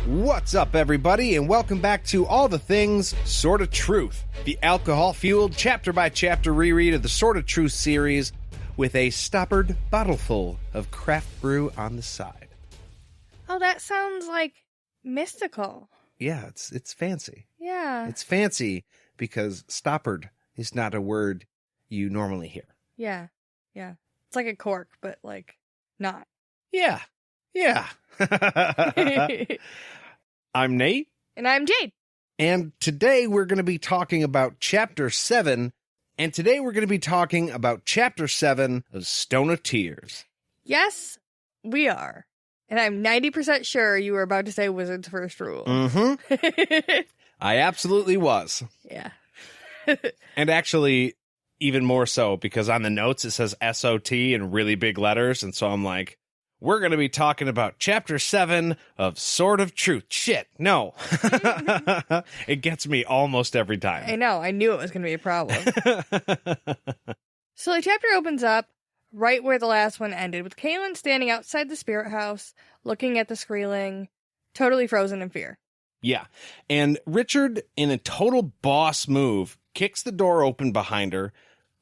What's up, everybody, and welcome back to All the Things Sort of Truth, the alcohol-fueled, chapter-by-chapter reread of the Sort of Truth series with a stoppered bottleful of craft brew on the side. Oh, that sounds, like, mystical. Yeah, it's fancy. Yeah. It's fancy because stoppered is not a word you normally hear. Yeah. It's like a cork, but, like, not. Yeah. I'm Nate. And I'm Jade. And today we're going to be talking about Chapter 7. And today we're going to be talking about Chapter 7 of Stone of Tears. Yes, we are. And I'm 90% sure you were about to say Wizard's First Rule. Mm-hmm. I absolutely was. Yeah. And actually, even more so, because on the notes it says SOT in really big letters. And so I'm like, we're going to be talking about Chapter 7 of Sword of Truth. Shit, no. It gets me almost every time. I know. I knew it was going to be a problem. So the chapter opens up right where the last one ended, with Kahlan standing outside the spirit house, looking at the Skreeling, totally frozen in fear. Yeah. And Richard, in a total boss move, kicks the door open behind her,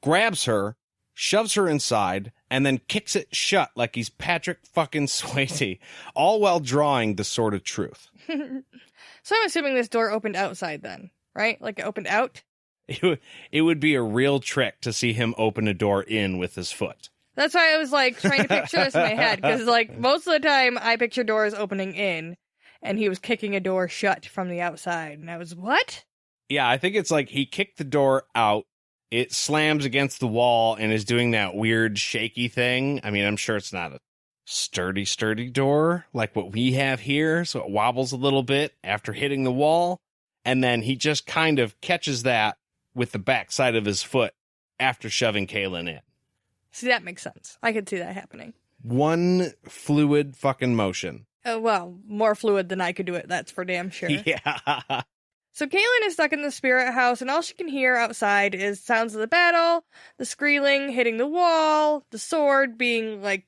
grabs her, shoves her inside, and then kicks it shut like he's Patrick fucking Swayze, all while drawing the Sword of Truth. So I'm assuming this door opened outside then, right? Like it opened out? It would be a real trick to see him open a door in with his foot. That's why I was like trying to picture this in my head, because like most of the time I picture doors opening in, and he was kicking a door shut from the outside, and I was, what? Yeah, I think it's like he kicked the door out, it slams against the wall, and is doing that weird shaky thing. I mean, I'm sure it's not a sturdy door like what we have here, so it wobbles a little bit after hitting the wall, and then he just kind of catches that with the backside of his foot after shoving Kahlan in. See, that makes sense. I could see that happening. One fluid fucking motion. Well, more fluid than I could do it, that's for damn sure. Yeah. So Kahlan is stuck in the spirit house, and all she can hear outside is sounds of the battle, the Skreeling hitting the wall, the sword being like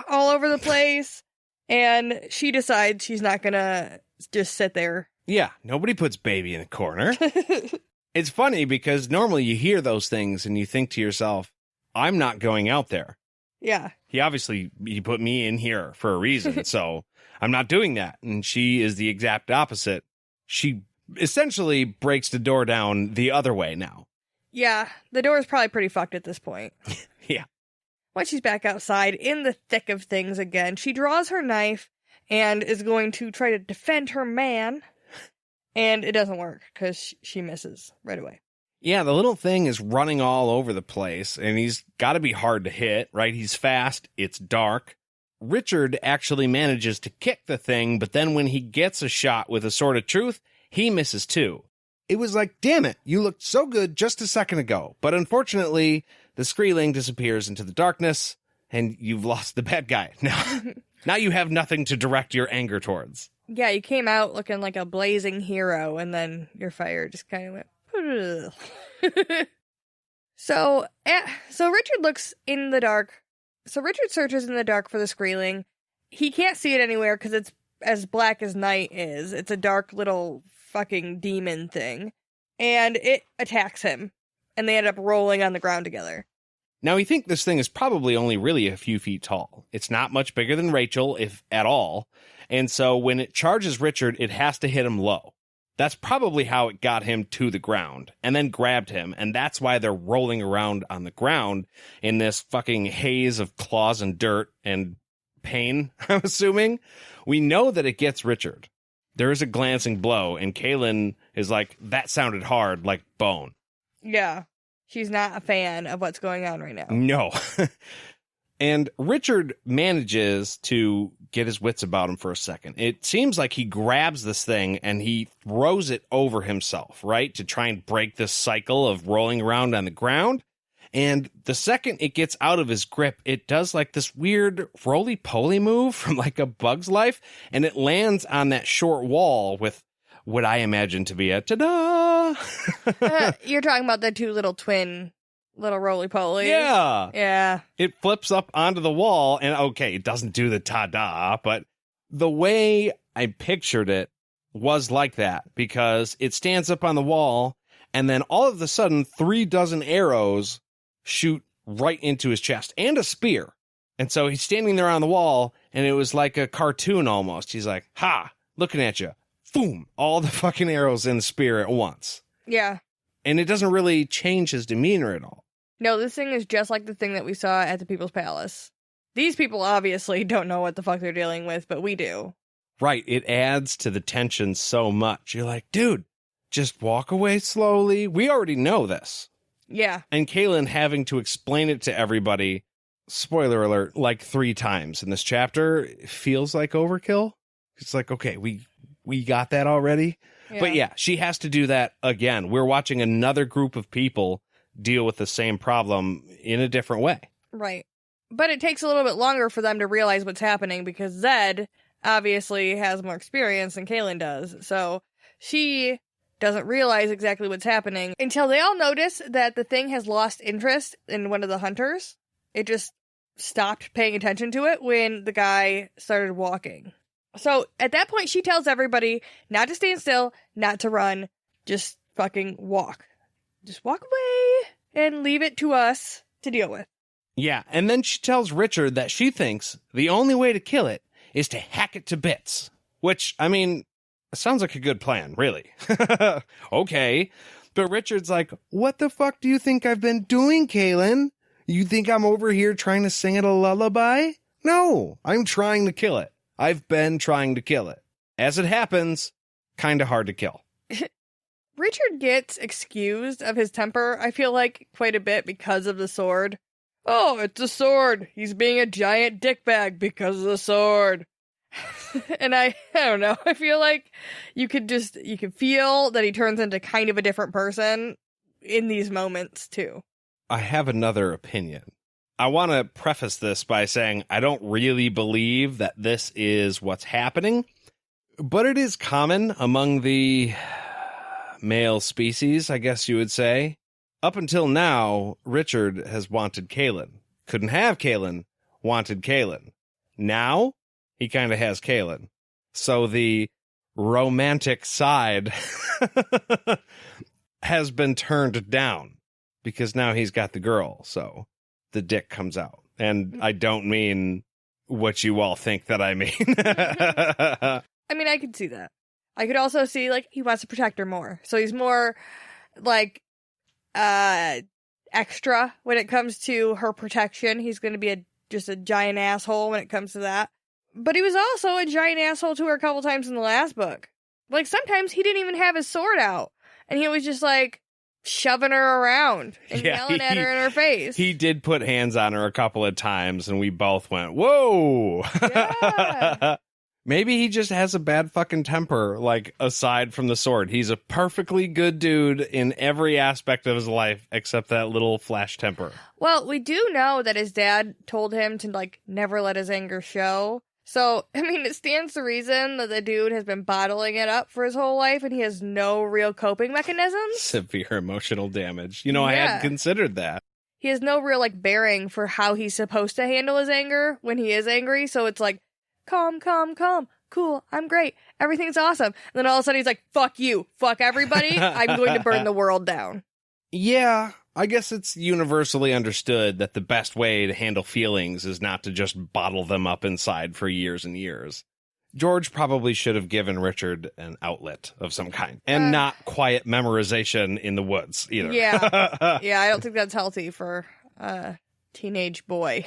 all over the place, and she decides she's not gonna just sit there. Yeah, nobody puts baby in a corner. It's funny because normally you hear those things and you think to yourself, I'm not going out there. Yeah. He put me in here for a reason, so I'm not doing that. And she is the exact opposite. She essentially breaks the door down the other way now. Yeah, the door is probably pretty fucked at this point. Yeah. Once she's back outside, in the thick of things again, she draws her knife and is going to try to defend her man. And it doesn't work, because she misses right away. Yeah, the little thing is running all over the place, and he's got to be hard to hit, right? He's fast, it's dark. Richard actually manages to kick the thing, but then when he gets a shot with a Sword of Truth, he misses too. It was like, damn it, you looked so good just a second ago. But unfortunately, the Skreeling disappears into the darkness, and you've lost the bad guy. Now you have nothing to direct your anger towards. Yeah, you came out looking like a blazing hero, and then your fire just kind of went... So Richard looks in the dark. So Richard searches in the dark for the Skreeling. He can't see it anywhere because it's as black as night is. It's a dark little fucking demon thing. And it attacks him. And they end up rolling on the ground together. Now, we think this thing is probably only really a few feet tall. It's not much bigger than Rachel, if at all. And so when it charges Richard, it has to hit him low. That's probably how it got him to the ground and then grabbed him. And that's why they're rolling around on the ground in this fucking haze of claws and dirt and pain, I'm assuming. We know that it gets Richard. There is a glancing blow, and Kahlan is like, that sounded hard, like bone. Yeah. She's not a fan of what's going on right now. No. And Richard manages to get his wits about him for a second. It seems like he grabs this thing and he throws it over himself, right? To try and break this cycle of rolling around on the ground. And the second it gets out of his grip, it does like this weird roly-poly move from like a Bug's Life. And it lands on that short wall with what I imagine to be a ta-da! You're talking about the two little twin little roly-polies. Yeah. Yeah. It flips up onto the wall, and okay, it doesn't do the ta-da, but the way I pictured it was like that, because it stands up on the wall, and then all of a sudden 36 arrows shoot right into his chest, and a spear. And so he's standing there on the wall, and it was like a cartoon almost. He's like, ha, looking at you. Boom, all the fucking arrows in the spear at once. Yeah. And it doesn't really change his demeanor at all. No, this thing is just like the thing that we saw at the People's Palace. These people obviously don't know what the fuck they're dealing with, but we do. Right, it adds to the tension so much. You're like, dude, just walk away slowly. We already know this. Yeah. And Kahlan having to explain it to everybody, spoiler alert, like 3 times in this chapter, feels like overkill. It's like, okay, we got that already. Yeah. But yeah, she has to do that again. We're watching another group of people deal with the same problem in a different way. Right. But it takes a little bit longer for them to realize what's happening because Zed obviously has more experience than Kahlan does. So she doesn't realize exactly what's happening until they all notice that the thing has lost interest in one of the hunters. It just stopped paying attention to it when the guy started walking. So at that point, she tells everybody not to stand still, not to run, just fucking walk. Just walk away and leave it to us to deal with. Yeah, and then she tells Richard that she thinks the only way to kill it is to hack it to bits. Which, I mean, sounds like a good plan, really. Okay. But Richard's like, what the fuck do you think I've been doing, Kahlan? You think I'm over here trying to sing it a lullaby? No, I'm trying to kill it. I've been trying to kill it. As it happens, kind of hard to kill. Richard gets excused of his temper, I feel like, quite a bit because of the sword. Oh, it's a sword. He's being a giant dickbag because of the sword. And I don't know. I feel like you can feel that he turns into kind of a different person in these moments, too. I have another opinion. I want to preface this by saying I don't really believe that this is what's happening, but it is common among the male species, I guess you would say. Up until now, Richard has wanted Kahlan. Couldn't have Kahlan, wanted Kahlan. Now, he kind of has Kahlan. So the romantic side has been turned down because now he's got the girl, so the dick comes out. And I don't mean what you all think that I mean. I mean, I could see that. I could also see, like, he wants to protect her more. So he's more, like, extra when it comes to her protection. He's going to be just a giant asshole when it comes to that. But he was also a giant asshole to her a couple times in the last book. Like, sometimes he didn't even have his sword out. And he was just, like, shoving her around and yelling at her in her face. He did put hands on her a couple of times, and we both went, whoa! Yeah. Maybe he just has a bad fucking temper, like, aside from the sword. He's a perfectly good dude in every aspect of his life, except that little flash temper. Well, we do know that his dad told him to, like, never let his anger show. So, I mean, it stands to reason that the dude has been bottling it up for his whole life, and he has no real coping mechanisms. Severe emotional damage. You know, I hadn't considered that. He has no real, like, bearing for how he's supposed to handle his anger when he is angry, so it's like, calm, cool, I'm great, everything's awesome. And then all of a sudden he's like, fuck you, fuck everybody, I'm going to burn the world down. Yeah, I guess it's universally understood that the best way to handle feelings is not to just bottle them up inside for years and years. George probably should have given Richard an outlet of some kind, and not quiet memorization in the woods either. Yeah, yeah, I don't think that's healthy for a teenage boy.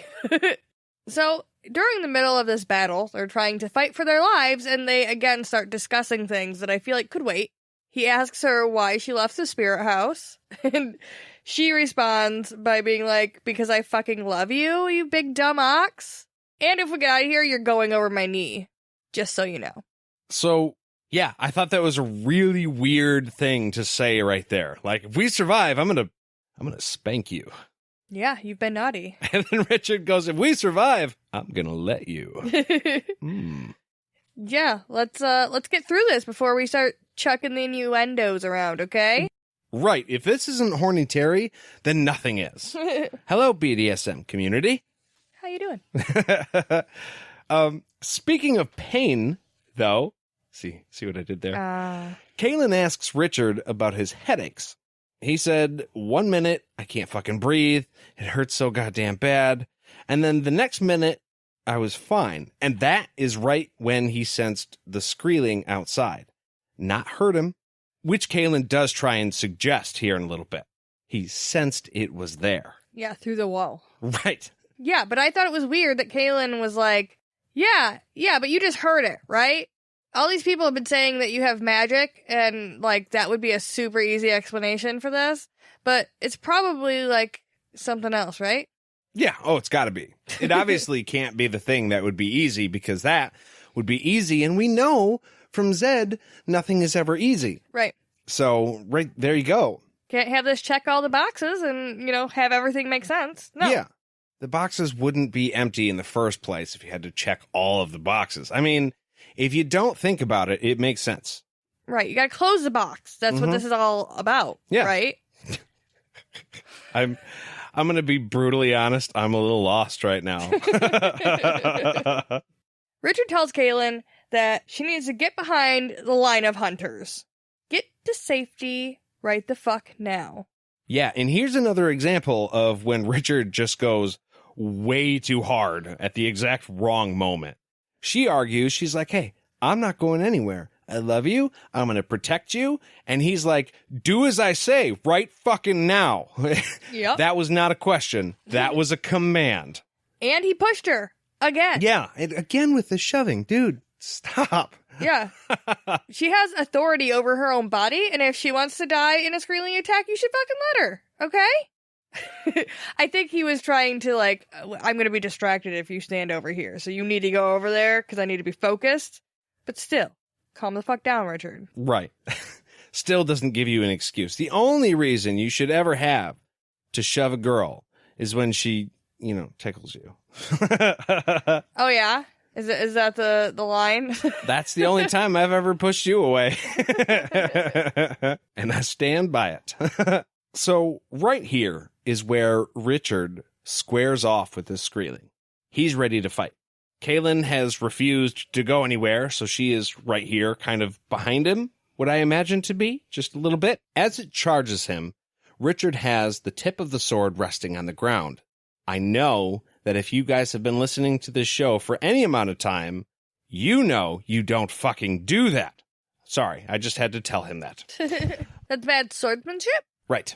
So, during the middle of this battle, they're trying to fight for their lives, and they again start discussing things that I feel like could wait. He asks her why she left the spirit house, and she responds by being like, because I fucking love you, you big dumb ox. And if we get out of here, you're going over my knee. Just so you know. So, yeah, I thought that was a really weird thing to say right there. Like, if we survive, I'm gonna spank you. Yeah, you've been naughty. And then Richard goes, if we survive, I'm gonna let you. Yeah, let's get through this before we start chucking the innuendos around, okay? Right. If this isn't horny Terry, then nothing is. Hello, BDSM community. How you doing? Speaking of pain, though, see what I did there? Kahlan asks Richard about his headaches. He said, 1 minute, I can't fucking breathe. It hurts so goddamn bad. And then the next minute, I was fine. And that is right when he sensed the squealing outside. Not hurt him, which Kahlan does try and suggest here in a little bit. He sensed it was there. Yeah, through the wall. Right. Yeah, but I thought it was weird that Kahlan was like, yeah, but you just heard it, right? All these people have been saying that you have magic, and, like, that would be a super easy explanation for this, but it's probably, like, something else, right? Yeah, it's gotta be. It obviously can't be the thing that would be easy, because that would be easy, and we know from Zed, nothing is ever easy. Right. So, right, there you go. Can't have this check all the boxes and, have everything make sense. No. Yeah. The boxes wouldn't be empty in the first place if you had to check all of the boxes. I mean, if you don't think about it, it makes sense. Right. You got to close the box. That's what this is all about. Yeah. Right? I'm going to be brutally honest. I'm a little lost right now. Richard tells Kahlan that she needs to get behind the line of hunters. Get to safety right the fuck now. Yeah, and here's another example of when Richard just goes way too hard at the exact wrong moment. She argues, she's like, hey, I'm not going anywhere. I love you. I'm going to protect you. And he's like, do as I say right fucking now. Yep. That was not a question. That was a command. And he pushed her again. Yeah, and again with the shoving. Dude, stop. Yeah. She has authority over her own body, and if she wants to die in a squealing attack, you should fucking let her, okay? I think he was trying to, like, I'm going to be distracted if you stand over here, so you need to go over there because I need to be focused. But still, calm the fuck down, Richard. Right. Still doesn't give you an excuse. The only reason you should ever have to shove a girl is when she, tickles you. Oh, yeah? Is that the line? That's the only time I've ever pushed you away. And I stand by it. So right here is where Richard squares off with this squealing. He's ready to fight. Kahlan has refused to go anywhere, so she is right here, kind of behind him, what I imagine to be, just a little bit. As it charges him, Richard has the tip of the sword resting on the ground. I know that if you guys have been listening to this show for any amount of time, you know you don't fucking do that. Sorry, I just had to tell him that. That's bad swordsmanship? Right.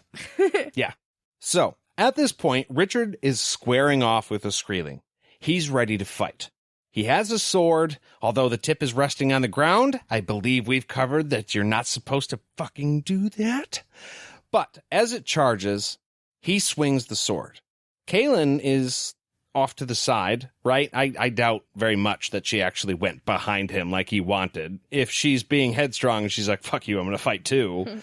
Yeah. So, at this point, Richard is squaring off with the squealing. He's ready to fight. He has a sword, although the tip is resting on the ground. I believe we've covered that you're not supposed to fucking do that. But as it charges, he swings the sword. Kahlan is off to the side, right? I doubt very much that she actually went behind him like he wanted. If she's being headstrong and she's like, fuck you, I'm going to fight too.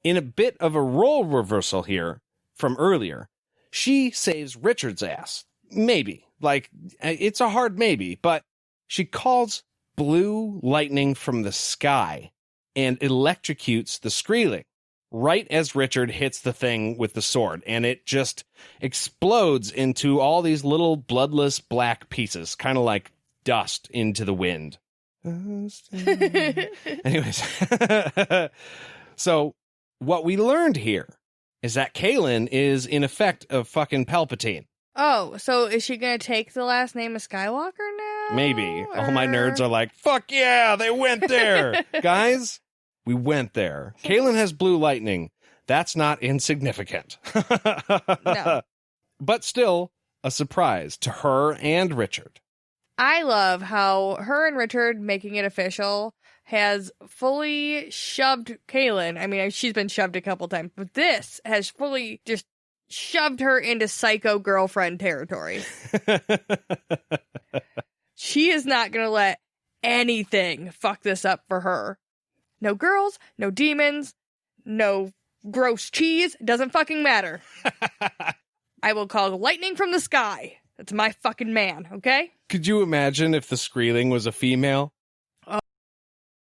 In a bit of a role reversal here from earlier, she saves Richard's ass. Maybe. Like, it's a hard maybe, but she calls blue lightning from the sky and electrocutes the squealing right as Richard hits the thing with the sword, and it just explodes into all these little bloodless black pieces, kind of like dust into the wind. Anyways, so what we learned here is that Kahlan is in effect a fucking Palpatine. Oh, so is she going to take the last name of Skywalker now? Maybe. All my nerds are like, fuck yeah, they went there. Guys, we went there. Kahlan has blue lightning. That's not insignificant. No. But still, a surprise to her and Richard. I love how her and Richard making it official has fully shoved Kahlan. I mean, she's been shoved a couple times, but this has fully just shoved her into psycho girlfriend territory. She is not going to let anything fuck this up for her. No girls, no demons, no gross cheese. Doesn't fucking matter. I will call lightning from the sky. That's my fucking man, okay? Could you imagine if the squealing was a female?